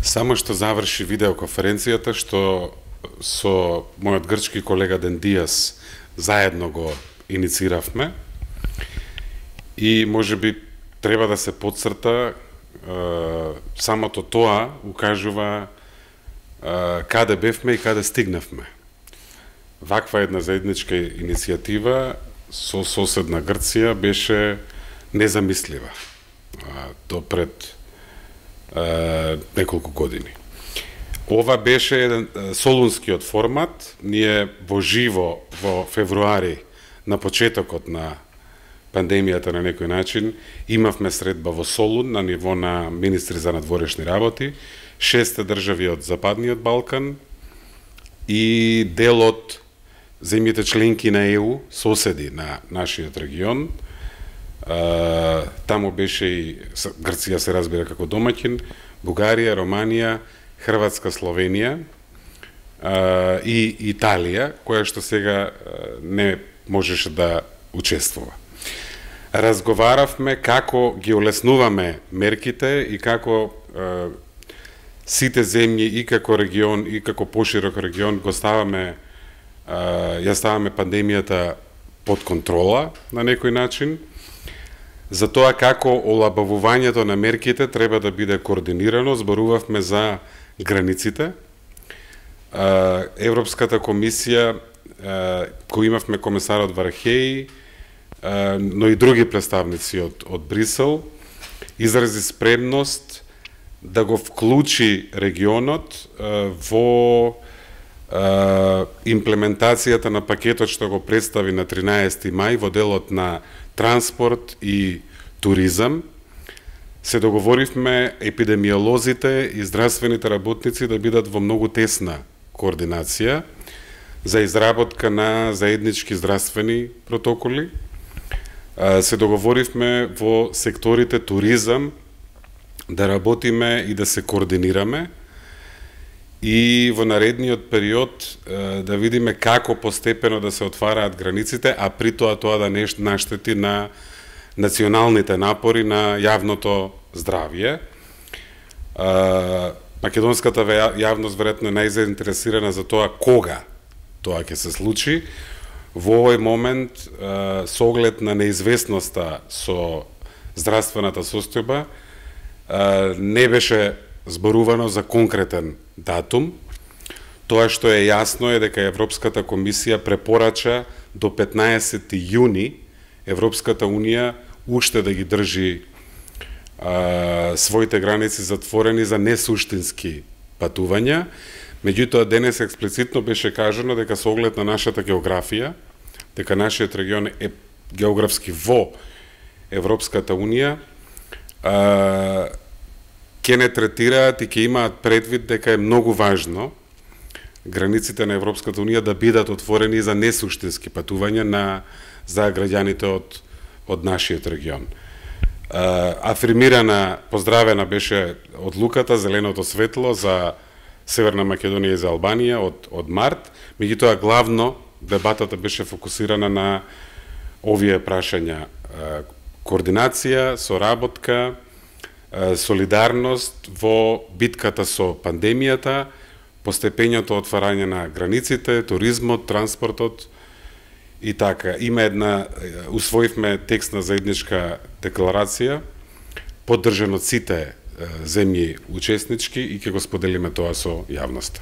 Само што заврши видеоконференцијата што со мојот грчки колега Ден Диас заедно го иницииравме и можеби треба да се потцрта самото тоа укажува каде бевме и каде стигнавме. Ваква една заедничка иницијатива со соседна Грција беше незамислива до пред неколку години. Ова беше еден солунскиот формат. Ние во живо во февруари, на почетокот на пандемијата на некој начин, имавме средба во Солун на ниво на министри за надворешни работи, 6 држави од Западниот Балкан и дел од земјите членки на ЕУ, соседи на нашиот регион. Таму беше и Грција се разбира како домаќин, Бугарија, Романија, Хрватска, Словенија и Италија, која што сега не можеше да учествува. Разговаравме како ги олеснуваме мерките и како сите земји и како регион и како поширок регион го ставаме, ја ставаме пандемијата под контрола на некој начин. За тоа како олабавувањето на мерките треба да биде координирано, зборувавме за границите. Европската комисија, кој имавме комесарот Вархеи, но и други представници од Брисел, изрази спремност да го вклучи регионот во имплементацијата на пакетот што го представи на 13 мај во делот на транспорт и туризам. Се договоривме епидемиолозите и здравствените работници да бидат во многу тесна координација за изработка на заеднички здравствени протоколи. Се договоривме во секторите туризам да работиме и да се координираме и во наредниот период да видиме како постепено да се отвараат границите, а при тоа да не наштети на националните напори на јавното здравје. Македонската јавност веројатно е најзаинтересирана за тоа кога тоа ќе се случи. Во овој момент, со оглед на неизвестноста со здравствената состојба, не беше зборувано за конкретен датум. Тоа што е јасно е дека Европската комисија препорача до 15 јуни Европската унија уште да ги држи своите граници затворени за несуштински патувања. Меѓутоа, денес експлицитно беше кажано дека со оглед на нашата географија, дека нашиот регион е географски во Европската унија, ќе не третираат и ќе имаат предвид дека е многу важно границите на Европската унија да бидат отворени за несуштински патувања за граѓаните од нашиот регион. Афирмирана, поздравена беше одлуката, зеленото светло за Северна Македонија и за Албанија од март, меѓутоа главно дебатата беше фокусирана на овие прашања: координација, соработка, солидарност во битката со пандемијата, постепењото отварање на границите, туризмот, транспортот и така. Усвоивме текст на заедничка декларација, поддржан од сите земји учеснички и ќе го споделиме тоа со јавноста.